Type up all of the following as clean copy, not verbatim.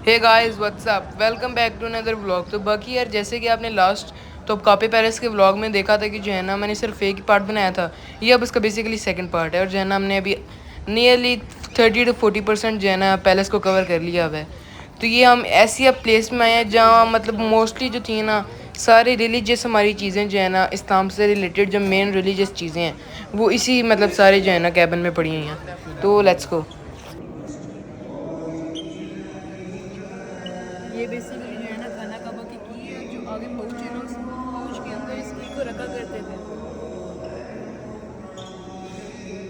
Hey guys what's up, welcome back to another vlog. तो बाकी यार, जैसे कि आपने लास्ट तो कापे पैलेस के व्लॉग में देखा था कि जो है ना मैंने सिर्फ एक ही पार्ट बनाया था। ये अब इसका बेसिकली सेकंड पार्ट है और जो है ना हमने अभी नियरली 30 to 40% जो है ना पैलेस को कवर कर लिया हुआ है। तो ये हम ऐसी अब प्लेस में आए हैं जहाँ मतलब मोस्टली जो थी ना सारी रिलीजियस हमारी चीज़ें जो है ना इस्लाम से रिलेटेड जो मेन रिलीजियस चीज़ें हैं वो इसी मतलब सारे जो है ना कैबिन में पड़ी हुई हैं। तो लेट्स गो। ये बेसिकली जो है ना खाना काबा की है, जो आगे पहुंच है ना उस पहुंच के अंदर इसकी को रखा करते थे।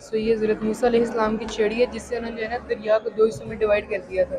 सो ये हज़रत मूसा अलैहिस्सलाम की छड़ी है जिससे उन्होंने जो है ना दरिया को दो हिस्सों में डिवाइड कर दिया था।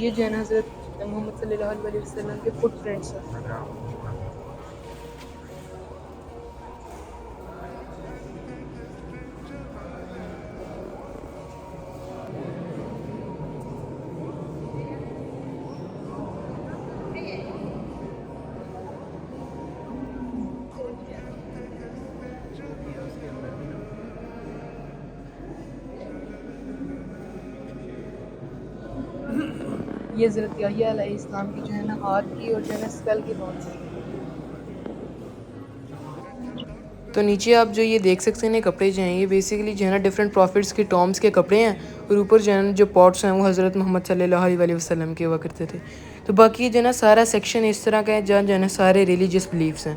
ये जो है ना हज़रत मोहम्मद सल्लल्लाहु अलैहि वसल्लम के फुट प्रिंट्स हैं। ये हज़रत याह्या अलैहिस्सलाम की जो है ना हाथ की और जो है ना स्कल की बोन्स हैं। तो नीचे आप जो ये देख सकते हैं कपड़े जो हैं ये बेसिकली जो है ना डिफरेंट प्रॉफिट्स के टॉम्स के कपड़े हैं और ऊपर जो है ना जो पॉट्स हैं वो हज़रत मोहम्मद सल्लल्लाहु अलैहि वसल्लम के हुआ करते थे। तो बाकी जो है ना सारा सेक्शन इस तरह का है जहाँ जो है ना सारे रिलीजियस बिलीव्स हैं।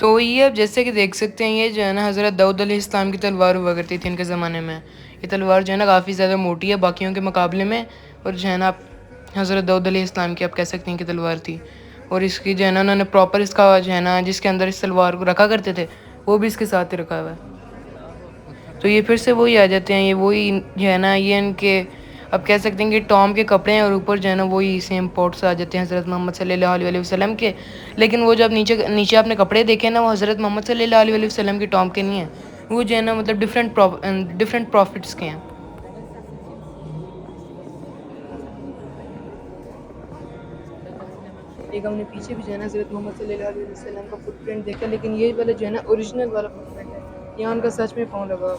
तो ये अब जैसे कि देख सकते हैं ये जो है ना हज़रत दाऊद अलैहिस्सलाम की तलवार हुआ करती थी इनके ज़माने में। ये तलवार जो है ना काफ़ी ज़्यादा मोटी है बाकियों के मुकाबले में और जो है ना हज़रत दाऊद अलैहिस्सलाम की आप कह सकते हैं कि तलवार थी। और इसकी जो है ना उन्होंने प्रॉपर इसका जो है ना जिसके अंदर इस तलवार को रखा करते थे वो भी इसके साथ ही रखा हुआ है। तो ये फिर से वही आ जाते हैं, ये वही जो है ना ये इनके अब कह सकते हैं कि टॉम के कपड़े हैं और ऊपर जो है ना वही सेम पोर्ट्स आ जाते हैं हज़रत मोहम्मद सल्लल्लाहु अलैहि वसल्लम के। लेकिन वो जब नीचे नीचे आपने कपड़े देखे ना वो हज़रत मोहम्मद सल्लल्लाहु अलैहि वसल्लम के टॉम के नहीं हैं, वो जो है ना मतलब डिफरेंट प्रॉफिट्स के हैं। एक हमने पीछे भी जो है ना हज़रत मोहम्मद सल्लल्लाहु अलैहि वसल्लम का फुटप्रिंट देखा, लेकिन ये वाला जो है ना ओरिजिनल वाला फुटप्रिंट है, यहाँ उनका सच में पाँव लगा हुआ है।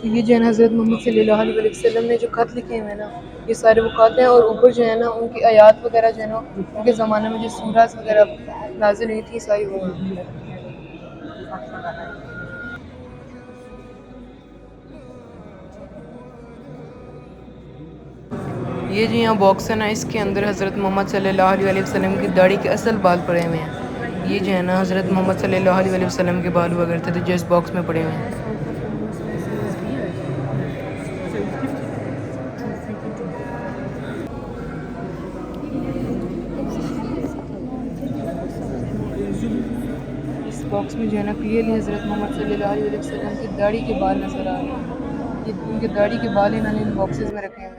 तो ये जो है ना हज़रत मोहम्मद सल्लल्लाहु अलैहि वसल्लम ने जो ख़त लिखे हुए हैं ना ये सारे वो ख़त हैं और ऊपर जो है ना उनकी आयात वगैरह जो है ना उनके ज़माने में जो सूरत वगैरह नाजिल हुई थी सारी वो हैं। ये जो यहाँ बॉक्स है ना इसके अंदर हज़रत मोहम्मद सल्लल्लाहु अलैहि वसल्लम की दाढ़ी के असल बाल पड़े हुए हैं। ये जो है ना हज़रत मोहम्मद सल्लल्लाहु अलैहि वसल्लम के बाल हुआ करते थे जो इस बॉक्स में पड़े हुए हैं। इस बॉक्स में जो है ना क्लियरली हज़रत मोहम्मद सल्लल्लाहु अलैहि वसल्लम की दाढ़ी के बाल नज़र आ रहे हैं। ये उनके दाढ़ी के बाल इन्होंने इन बॉक्सेस में रखे हुए हैं।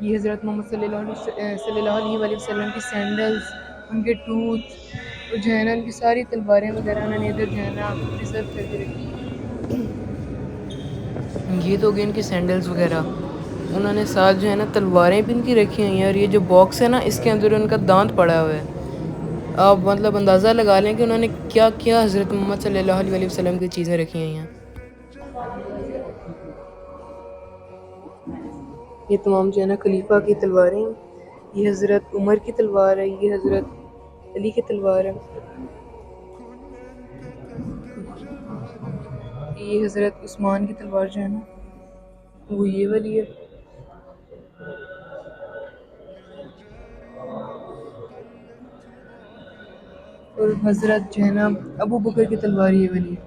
ये हज़रत मोहम्मद सल्लल्लाहु अलैहि वसल्लम की सैंडल्स, उनके टूथ और जो है ना उनकी सारी तलवारें वगैरह उन्होंने इधर जो है ना प्रिजर्व करके रखी हैं। ये तो गए इनकी सैंडल्स वगैरह, उन्होंने साथ जो है ना तलवारें भी इनकी रखी हुई हैं और ये जो बॉक्स है ना इसके अंदर उनका दांत पड़ा हुआ है। आप मतलब अंदाज़ा लगा लें कि उन्होंने क्या क्या हज़रत मोहम्मद सल्लल्लाहु अलैहि वसल्लम की चीज़ें रखी हुई हैं। ये तमाम जो है ना खलीफा की तलवारें हैं। ये हज़रत उमर की तलवार है, ये हज़रत अली की तलवार है, ये हज़रत उस्मान की तलवार जो है ना वो ये वाली है, और हज़रत जो है ना अबू बकर की तलवार ये वाली है।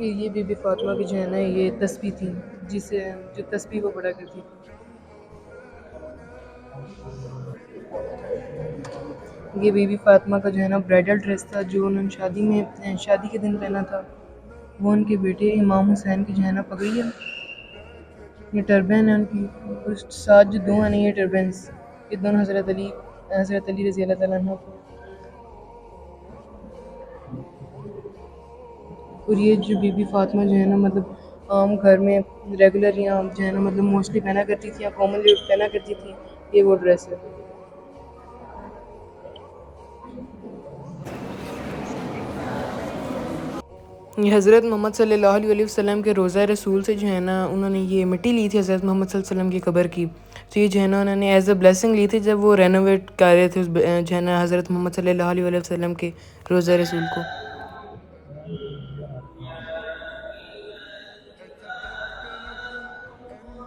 ये बीबी फातिमा की जो है ना ये तस्बीह थी, जिसे जो तस्बीह वो पढ़ा करती थी। ये बीबी फातिमा का जो है ना ब्राइडल ड्रेस था जो उन्होंने शादी के दिन पहना था। वो उनके बेटे इमाम हुसैन की जो है ना पगड़ी है, ये टर्बन है उनकी, और साथ जो दो हैं ना ये टर्बन्स, ये दोनों हज़रत अली रज़ी अल्लाह ताला अन्हु को। और ये जो बीबी फातिमा जो है ना मतलब आम घर में रेगुलर या जो है ना मतलब मोस्टली पहना करती थी या कॉमनली पहना करती थी, ये वो ड्रेस है। ये हज़रत मोहम्मद सल्लल्लाहु अलैहि वसल्लम के रोज़ा रसूल से जो है ना उन्होंने ये मिट्टी ली थी हज़रत मोहम्मद सल्लल्लाहु अलैहि वसल्लम की कब्र की। तो ये जो है ना उन्होंने एज़ अ ब्लेसिंग ली थी जब वो रेनोवेट कर रहे थे जो है ना हज़रत मोहम्मद सल्लल्लाहु अलैहि वसल्लम के रोज़ा रसूल को।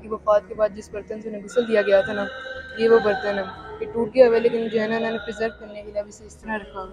की वफ़ात के बाद जिस बर्तन से उन्हें गुस्ल दिया गया था ना, ये वो बर्तन है। ये टूट गया हुआ है लेकिन जो है ना उन्होंने प्रिजर्व करने के लिए अब इसे इस तरह रखा हुआ है।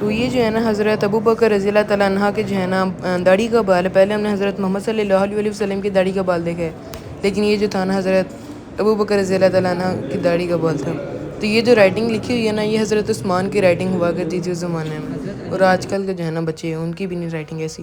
तो ये जो है ना हज़रत अबू बकर रज़ी अल्लाह तआला अन्हा के जो है ना दाढ़ी का बाल है। पहले हमने हज़रत मोहम्मद सल्लल्लाहु अलैहि वसल्लम की दाढ़ी का बाल देखा है, लेकिन ये जो था ना हज़रत अबू बकर रज़ी अल्लाह तआला अन्हा की दाढ़ी का बाल था। तो ये जो राइटिंग लिखी हुई है ना ये हज़रत उस्मान की राइटिंग हुआ करती थी उस ज़माने में, और आजकल के जो है ना बच्चे हैं उनकी भी नहीं राइटिंग ऐसी।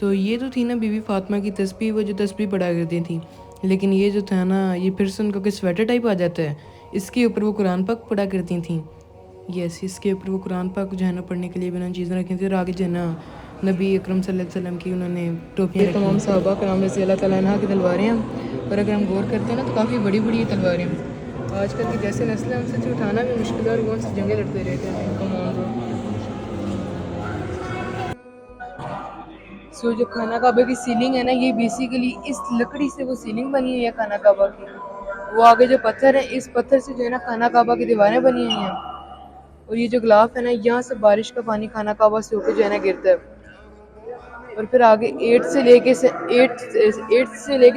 तो ये तो थी ना बीबी फातिमा की तस्बीह, वो जो तस्बीह पढ़ा करती थी। लेकिन ये जो था ना ये फिर से उनका कोई स्वेटर टाइप आ जाता है, इसके ऊपर वो कुरान पाक पढ़ा करती थी। यस, इसके ऊपर वो कुरान पाक जो है ना पढ़ने के लिए भी उन्होंने चीज़ें रखी थी, और आगे जो है ना नबी अकरम सल्लल्लाहु अलैहि वसल्लम की उन्होंने टोपियाँ रखी। तमाम सहाबा कराम रज़ी अल्लाह तआला अन्हा की तलवारें हैं, और अगर हम गौर करते हैं ना तो काफ़ी बड़ी बड़ी तलवारें हैं। आजकल की जैसे नस्लें हैं उनसे उठाना भी मुश्किल है, और वो उनसे जंगे लड़ते रहते हैं। कमान सो जो खाना काबा की सीलिंग है ना ये बेसिकली इस लकड़ी से वो सीलिंग बनी हुई है खाना काबा की। वो आगे जो पत्थर है इस पत्थर से जो है ना खाना काबा की दीवारें बनी हुई हैं, और ये जो गिलाफ है ना यहाँ से बारिश का पानी खाना काबा से होकर जो है ना गिरता है, और फिर आगे 8 से लेके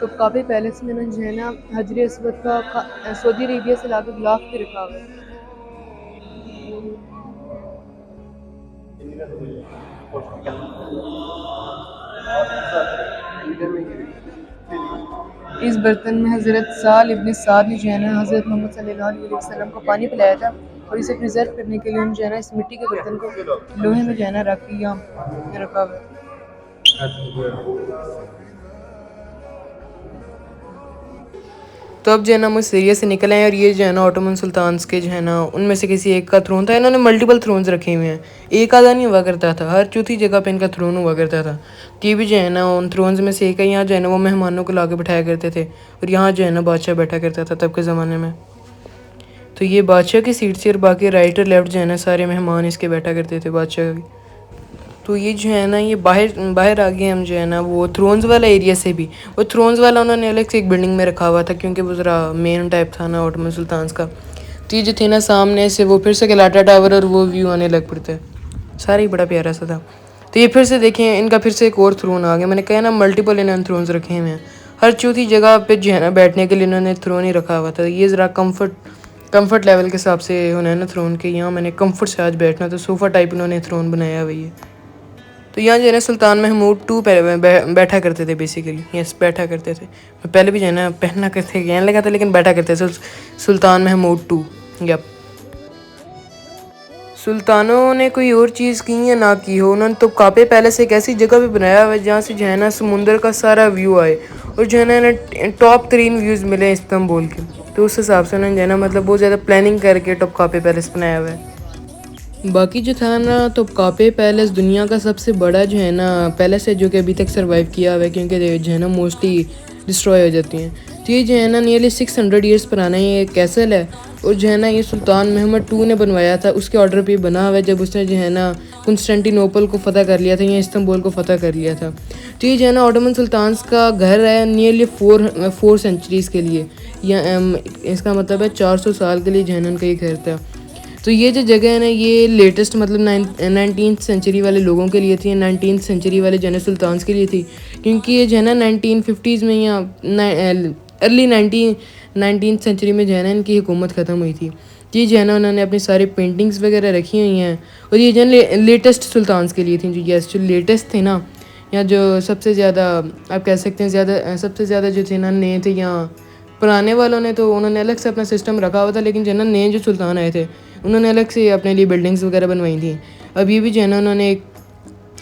तो काफ़ी पैलेस में ना जो है ना हजर अस्वद का सऊदी अरेबिया से लाके गिलाफ भी रखा हुआ है। इस बर्तन में हज़रत साल इब्न साद ने जो है ना हज़रत मोहम्मद सल्लल्लाहु अलैहि वसल्लम को पानी पिलाया था, और इसे प्रिजर्व करने के लिए जो है ना इस मिट्टी के बर्तन को लोहे में जो है ना रखा हुआ है। तो अब जो है ना हम सीरिया से निकल आए, और ये जो है ना ऑटोमन सुल्तान्स के जो है ना उनमें से किसी एक का थ्रोन था। इन्होंने मल्टीपल थ्रोन्स रखे हुए हैं, एक आधा नहीं हुआ करता था, हर चौथी जगह पे इनका थ्रोन हुआ करता था। तो ये भी जो है ना उन थ्रोन्स में से एक है। यहाँ जो है ना वो मेहमानों को ला के बैठाया करते थे, और यहाँ जो है ना बादशाह बैठा करता था तब के ज़माने में। तो ये बादशाह की सीट थी, और बाकी राइट और लेफ्ट जो है ना सारे मेहमान इसके बैठा करते थे बादशाह की। तो ये जो है ना ये बाहर बाहर आ गए हम जो है ना वो थ्रोन्स वाला एरिया से भी। वो थ्रोन्स वाला उन्होंने अलग से एक बिल्डिंग में रखा हुआ था, क्योंकि वो ज़रा मेन टाइप था ना ऑटोमन सुल्तान्स का। तो ये जो थे ना सामने से वो फिर से गलाटा टावर और वो व्यू आने लग पड़ता है, सारा ही बड़ा प्यारा सा था। तो ये फिर से देखें, इनका फिर से एक और थ्रोन आ गया। मैंने कहा ना मल्टीपल इन्होंने थ्रोन्स रखे हुए हैं, हर चौथी जगह पे जो है ना बैठने के लिए इन्होंने थ्रोन ही रखा हुआ था। ये ज़रा कंफर्ट लेवल के हिसाब से होना है ना थ्रोन के, यहाँ मैंने कंफर्ट से आज बैठना, तो सोफ़ा टाइप इन्होंने थ्रोन बनाया हुआ है। तो यहाँ जो है ना सुल्तान महमूद टू बैठा करते थे बेसिकली, यस बैठा करते थे। मैं पहले भी जो है ना पहनना करते कहने लगा था, लेकिन बैठा करते थे सुल्तान महमूद टू। यप, सुल्तानों ने कोई और चीज़ की या ना की हो, उन्होंने तो कापे पैलेस एक ऐसी जगह पे बनाया हुआ है जहाँ से जो है ना समुंदर का सारा व्यू आए, और जो है ना टॉप 3 व्यूज़ मिले इस्तांबुल के। तो उस हिसाब से उन्होंने जो है ना मतलब बहुत ज़्यादा प्लानिंग करके टॉप कापे पैलेस बनाया हुआ है। बाकी जो था ना, तो कापे पैलेस दुनिया का सबसे बड़ा जो है ना पैलेस है जो कि अभी तक सर्वाइव किया हुआ है, क्योंकि जो है ना मोस्टली डिस्ट्रॉय हो जाती हैं। तो ये जो है ना नियरली 600 ईयर्स पुराना ये कैसल है, और जो है ना ये सुल्तान महमद टू ने बनवाया था, उसके ऑर्डर पे बना हुआ है जब उसने जो है ना कंस्टेंटिनोपल को फ़तह कर लिया था या इस्तांबुल को फ़तह कर लिया था। तो ये जो है ना ऑटोमन सुल्तान का घर है नियरली 4 सेंचुरीज़ के लिए, या इसका मतलब है 400 साल के लिए जो है ना उनका ये घर था। तो ये जो जगह है ना ये लेटेस्ट मतलब 19th सेंचुरी वाले लोगों के लिए थी, 19th सेंचुरी वाले जन सुल्तान्स के लिए थी, क्योंकि ये जो है ना 1950s में या अर्ली 19th सेंचुरी में जो है ना इनकी हुकूमत ख़त्म हुई थी। ये जो है ना उन्होंने अपनी सारी पेंटिंग्स वगैरह रखी हुई हैं, और ये जो है लेटेस्ट सुल्तान्स के लिए थी, जो लेटेस्ट थे ना, या जो सबसे ज़्यादा आप कह सकते हैं सबसे ज़्यादा जो थे ना नए थे, या पुराने वालों ने तो उन्होंने अलग से अपना सिस्टम रखा हुआ था, लेकिन जो है ना नए जो सुल्तान आए थे उन्होंने अलग से अपने लिए बिल्डिंग्स वगैरह बनवाई थी। अब ये भी जो है ना उन्होंने एक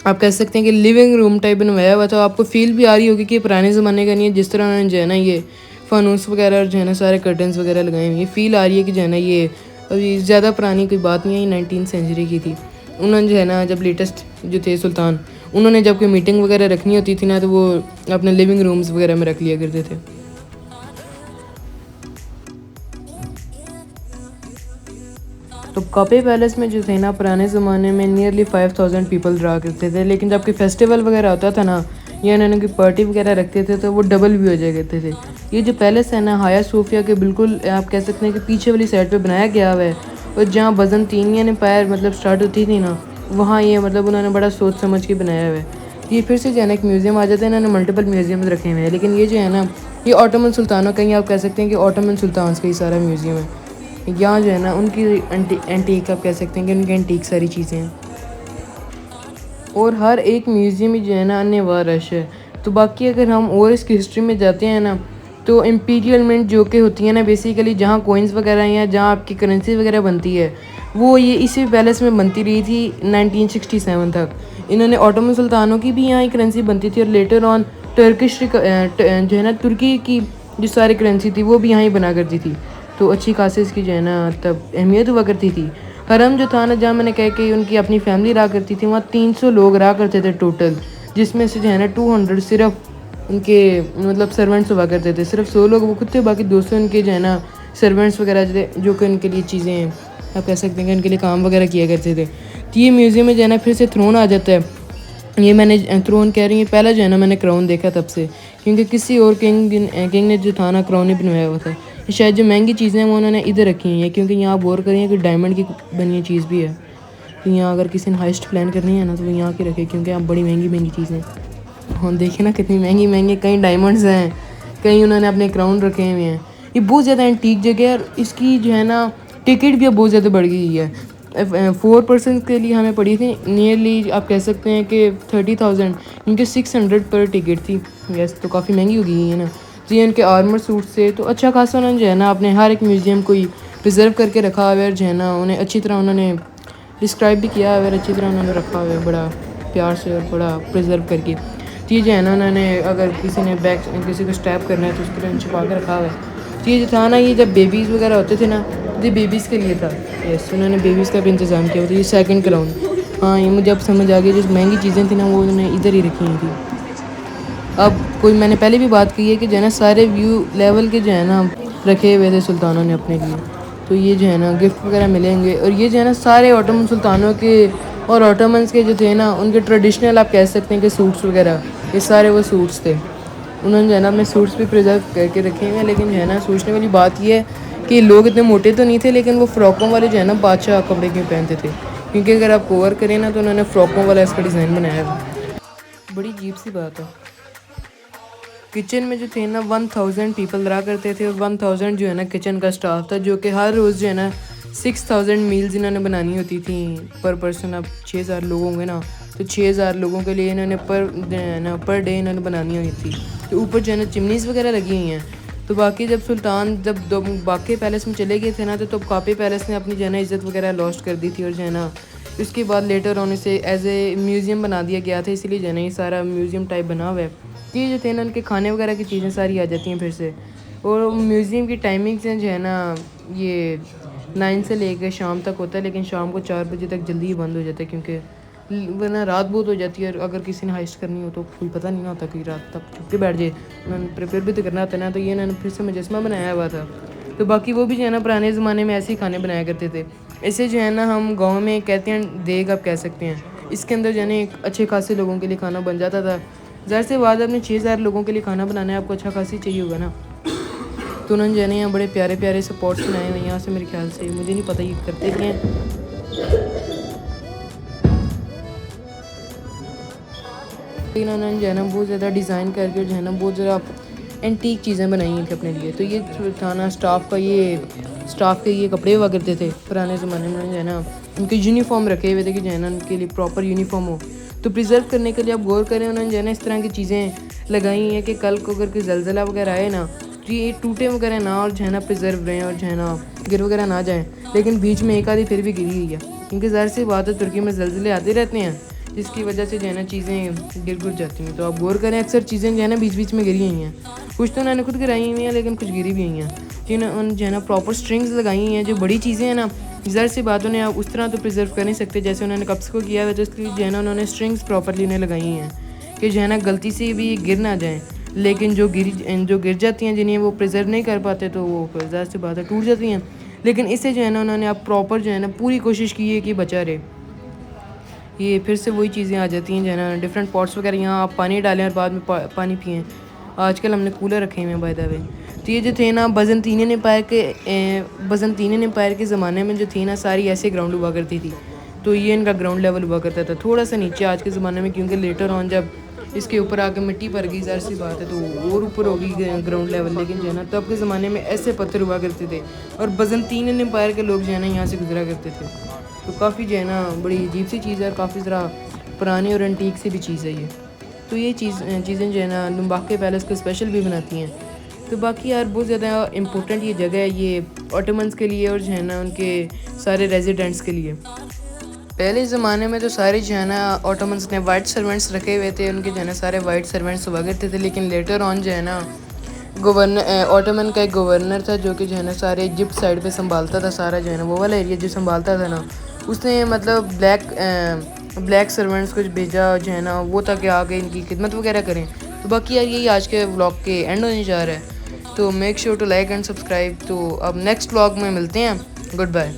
आप कह सकते हैं कि लिविंग रूम टाइप बनवाया हुआ था। आपको फील भी आ रही होगी कि ये पुराने ज़माने का नहीं है, जिस तरह उन्होंने जो है ना ये फानूस वगैरह और जो है ना सारे कर्टन्स वगैरह लगाए हुए, ये फील आ रही है कि जो है ना ये अभी ज़्यादा पुरानी कोई बात नहीं है, ये 19th सेंचुरी की थी। उन्होंने जो है ना जब लेटेस्ट जो थे सुल्तान, उन्होंने जब कोई मीटिंग वगैरह रखनी होती थी ना, तो वो अपने लिविंग रूम्स वगैरह में रख लिया करते थे। तो कापे पैलेस में जो थे ना पुराने ज़माने में नियरली 5000 पीपल रहा करते थे, लेकिन जब कोई फेस्टिवल वगैरह होता था ना, या इन्होंने कोई पार्टी वगैरह रखते थे, तो वो डबल भी हो जाया करते थे। ये जो पैलेस है ना हाया सोफिया के बिल्कुल आप कह सकते हैं कि पीछे वाली साइड पे बनाया गया हुआ है, और जहाँ बजंतीनियन एम्पायर मतलब स्टार्ट होती थी ना, वहाँ ये मतलब उन्होंने बड़ा सोच समझ के बनाया हुआ है। ये फिर से जो है ना एक म्यूज़ियम आ जाता है, इन्होंने मल्टीपल म्यूज़ियम रखे हुए हैं, लेकिन ये जो है ना ये ऑटोमन सुल्तानों का ही आप कह सकते हैं कि ऑटोमन सुल्तान का ही सारा म्यूज़ियम है। यहाँ जो है ना उनकी एंटीक आप कह सकते हैं कि उनकी एंटीक सारी चीज़ें हैं, और हर एक म्यूज़ियम ही जो है ना अन्य वार रश है। तो बाकी अगर हम और इसकी हिस्ट्री में जाते हैं ना, तो इम्पीरियल मिंट जो कि होती है ना बेसिकली जहाँ कोइंस वगैरह हैं या जहाँ आपकी करेंसी वगैरह बनती है, वो ये इसी पैलेस में बनती रही थी 1967 तक। इन्होंने ऑटोमन सुल्तानों की भी यहाँ करेंसी बनती थी, और लेटर ऑन टर्किश जो है ना तुर्की की जो सारी करेंसी थी वो भी यहाँ ही बना करती थी। तो अच्छी खासी इसकी जो है ना तब अहमियत हुआ करती थी। हरम जो था ना जहाँ मैंने कहा कि उनकी अपनी फैमिली रहा करती थी, वहाँ 300 लोग रहा करते थे टोटल, जिसमें से जो है ना 200 सिर्फ उनके मतलब सर्वेंट्स हुआ करते थे। सिर्फ 100 लोग वो खुद थे, बाकी 200 उनके जो है ना सर्वेंट्स वगैरह थे, जो कि उनके लिए चीज़ें आप कह सकते हैं कि उनके लिए काम वगैरह किया करते थे। तो ये म्यूज़ियम में जो है ना फिर से थ्रोन आ जाता है। ये मैंने थ्रोन कह रही हूँ, पहला जो है ना मैंने क्राउन देखा तब से, क्योंकि किसी और किंग ने जो था ना क्राउन ही बनवाया हुआ था। शायद जो महंगी चीज़ें हैं वो उन्होंने इधर रखी हुई हैं, क्योंकि यहाँ आप गौर करें कि डायमंड की बनी हुई चीज़ भी है। तो यहाँ अगर किसी ने हाइस्ट प्लान करनी है ना, तो वो यहाँ की रखे, क्योंकि यहाँ बड़ी महंगी चीज़ें हाँ देखिए ना कितनी महंगी कहीं डायमंड्स हैं, कहीं उन्होंने अपने क्राउन रखे हुए हैं। ये बहुत ज़्यादा एंटीक जगह है, और इसकी जो है ना टिकट भी अब बहुत ज़्यादा बढ़ गई है। 4 पर्सन के लिए हमें पड़ी थी नियरली आप कह सकते हैं कि 30,000, क्योंकि 600 पर टिकट थी। यस, तो काफ़ी महंगी हो गई है ना। तो ये उनके आर्मर सूट से तो अच्छा खासा उन्होंने जो है ना अपने हर एक म्यूज़ियम को ही प्रिजर्व करके रखा हुआ है, जो है ना उन्हें अच्छी तरह उन्होंने डिस्क्राइब भी किया हुआ है, अच्छी तरह उन्होंने रखा हुआ है बड़ा प्यार से और बड़ा प्रिजर्व करके। तो ये जो है ना उन्होंने अगर किसी ने किसी को स्टैप करना है तो उसके लिए छुपा के रखा हुआ है। तो ये जो था ना, ये जब बेबीज़ वगैरह होते थे ना, ये बेबीज़ के लिए था। यस, उन्होंने बेबीज़ का भी इंतज़ाम किया हुआ था। ये सेकंड क्राउन, हाँ ये मुझे अब समझ आ गई, जो महंगी चीज़ें थी ना वो उन्होंने इधर ही रखी हुई थी। अब कोई मैंने पहले भी बात की है कि जो है ना सारे व्यू लेवल के जो है ना रखे हुए थे सुल्तानों ने अपने लिए। तो ये जो है ना गिफ्ट वगैरह मिलेंगे, और ये जो है ना सारे ऑटोमन सुल्तानों के और ऑटोमन्स के जो थे ना उनके ट्रेडिशनल आप कह सकते हैं कि सूट्स वगैरह, ये सारे वो सूट्स थे। उन्होंने जो है ना अपने सूट्स भी प्रिजर्व करके रखे हुए हैं। लेकिन जो है ना सोचने वाली बात ये है कि लोग इतने मोटे तो नहीं थे, लेकिन वो फ्रॉकों वाले जो है ना बादशाह कपड़े क्यों पहनते थे, क्योंकि अगर आप कवर करें ना तो उन्होंने फ्रॉकों वाला इसका डिज़ाइन बनाया है। बड़ी अजीब सी बात है। किचन में जो थे ना 1000 पीपल रहा करते थे और 1000 जो है ना किचन का स्टाफ था, जो कि हर रोज़ जो है ना 6000 मील्स इन्होंने बनानी होती थी पर पर्सन। अब 6000 लोग होंगे ना, तो 6000 लोगों के लिए इन्होंने पर डे इन्होंने बनानी हुई थी। तो ऊपर जो है ना चिमनीज़ वगैरह लगी हुई हैं। तो बाकी जब सुल्तान बाकी पैलेस में चले गए थे ना, तो काफ़ी पैलेस ने अपनी जो है ना इज़्ज़त वगैरह लॉस्ट कर दी थी। और जो है ना उसके बाद लेटर ऑन इसे एज ए म्यूज़ियम बना दिया गया था, इसलिए जो है ना ये सारा म्यूज़ियम टाइप बना हुआ है। ये जो थे ना उनके खाने वगैरह की चीज़ें सारी आ जाती हैं फिर से। और म्यूज़ियम की टाइमिंग्स हैं जो है ना, ये 9 से लेकर शाम तक होता है, लेकिन शाम को 4 बजे तक जल्दी ही बंद हो जाता है, क्योंकि वरना रात बहुत हो जाती है। और अगर किसी ने हाइस्ट करनी हो तो कोई पता नहीं होता कि रात तक छुप के बैठ जाए, उन्होंने प्रिपेयर भी तो करना होता है ना। तो ये इन्होंने फिर से मुजस्मा बनाया हुआ था। तो बाकी वो भी जो है ना पुराने ज़माने में ऐसे ही खाने बनाया करते थे। इसे जो है ना हम गाँव में कहते हैं देग, आप कह सकते हैं। इसके अंदर जो है ना एक अच्छे खासे लोगों के लिए खाना बन जाता था। ज़ाहिर सी बात है, अपने 6000 लोगों के लिए खाना बनाना है, आपको अच्छा खासी चाहिए होगा ना। तो उन्होंने जो है ना यहाँ बड़े प्यारे प्यारे से पॉट्स बनाए हुए हैं। यहाँ से मेरे ख्याल से, मुझे नहीं पता ये करते क्या हैं, लेकिन उन्होंने जो है ना बहुत ज़्यादा डिज़ाइन करके जो है ना बहुत ज़्यादा एंटीक चीज़ें बनाई हैं अपने लिए। तो ये था ना स्टाफ के ये कपड़े हुआ करते थे पुराने ज़माने में। जो है ना उनके यूनिफॉर्म रखे हुए थे कि जो है ना उनके लिए प्रॉपर यूनिफॉर्म हो। तो प्रिजर्व करने के लिए आप गौर करें, उन्होंने जो है ना इस तरह की चीज़ें लगाई हैं कि कल को अगर कोई ज़लज़ला वगैरह आए ना, तो ये टूटे वगैरह ना और जो है ना प्रिजर्व रहें और जो है ना गिर वगैरह ना जाए। लेकिन बीच में एक आधी फिर भी गिरी हुई है, क्योंकि ज़ाहिर सी बात है तुर्की में ज़लज़ले आते रहते हैं, जिसकी वजह से जो है ना चीज़ें गिर जाती हैं। तो आप गौर करें, अक्सर चीज़ें जो है ना बीच बीच में गिरी हुई हैं। कुछ तो उन्होंने खुद गिराई हुई हैं, लेकिन कुछ गिरी भी हुई हैं। जिन्होंने जो है ना प्रॉपर स्ट्रिंग्स लगाई हैं। जो बड़ी चीज़ें हैं ना, ज़ाहिर सी बात उन्हें आप उस तरह तो प्रिजर्व कर नहीं सकते जैसे उन्होंने कप्स को किया हुआ, तो इसलिए जो है ना उन्होंने स्ट्रिंग्स प्रॉपरली उन्हें लगाई हैं कि जो है ना गलती से भी गिर ना जाएँ। लेकिन जो गिर जाती हैं, जिन्हें वो प्रिजर्व नहीं कर पाते, तो वो ज़ाहिर सी बात है टूट जाती हैं। लेकिन इससे जो है ना उन्होंने आप प्रॉपर जो है ना पूरी कोशिश की है कि बचा रहे। ये फिर से वही चीज़ें आ जाती हैं जो है ना डिफरेंट पॉट्स वगैरह, यहाँ आप पानी डालें और बाद में पानी पिएँ। आजकल हमने कूलर रखे हुए हैं बाय द वे। तो ये जो थे ना बज़ंतीन एम्पायर के ज़माने में जो थी ना, सारी ऐसे ग्राउंड हुआ करती थी। तो ये इनका ग्राउंड लेवल हुआ करता था थोड़ा सा नीचे आज के ज़माने में, क्योंकि लेटर ऑन जब इसके ऊपर आके मिट्टी भर गई, ज़ाहिर सी बात है, तो और ऊपर होगी ग्राउंड लेवल। लेकिन जो है ना तब के ज़माने में ऐसे पत्थर हुआ करते थे, और बज़ंतीन एम्पायर के लोग जो है ना यहाँ से गुजरा करते थे। तो काफ़ी जो है ना बड़ी अजीब सी चीज़ है, और काफ़ी ज़रा पुरानी और एंटीक सी भी चीज़ है ये। तो ये चीज़ें जो है ना लुम्बाके पैलेस को स्पेशल भी बनाती हैं। तो बाकी यार बहुत ज़्यादा इम्पोर्टेंट ये जगह है ये ऑटोमन्स के लिए, और जो है ना उनके सारे रेजिडेंट्स के लिए। पहले ज़माने में तो सारे जो है ना ऑटोमन्स ने वाइट सर्वेंट्स रखे हुए थे, उनके जो है ना सारे वाइट सर्वेंट्स हुआ करते थे। लेकिन लेटर ऑन जो है ना ऑटोमन का एक गवर्नर था, जो कि जो है ना सारे इजिप्ट साइड पे संभालता था, सारा जो है ना वो वाला एरिया जो संभालता था ना, उसने मतलब ब्लैक सर्वेंट्स कुछ भेजा जो है ना वो, ताकि आगे इनकी खिदमत वगैरह करें। तो बाकी यार यही आज के व्लॉग के एंड होने जा रहा है। तो make sure to like and subscribe. तो अब नेक्स्ट व्लॉग में मिलते हैं। Good bye.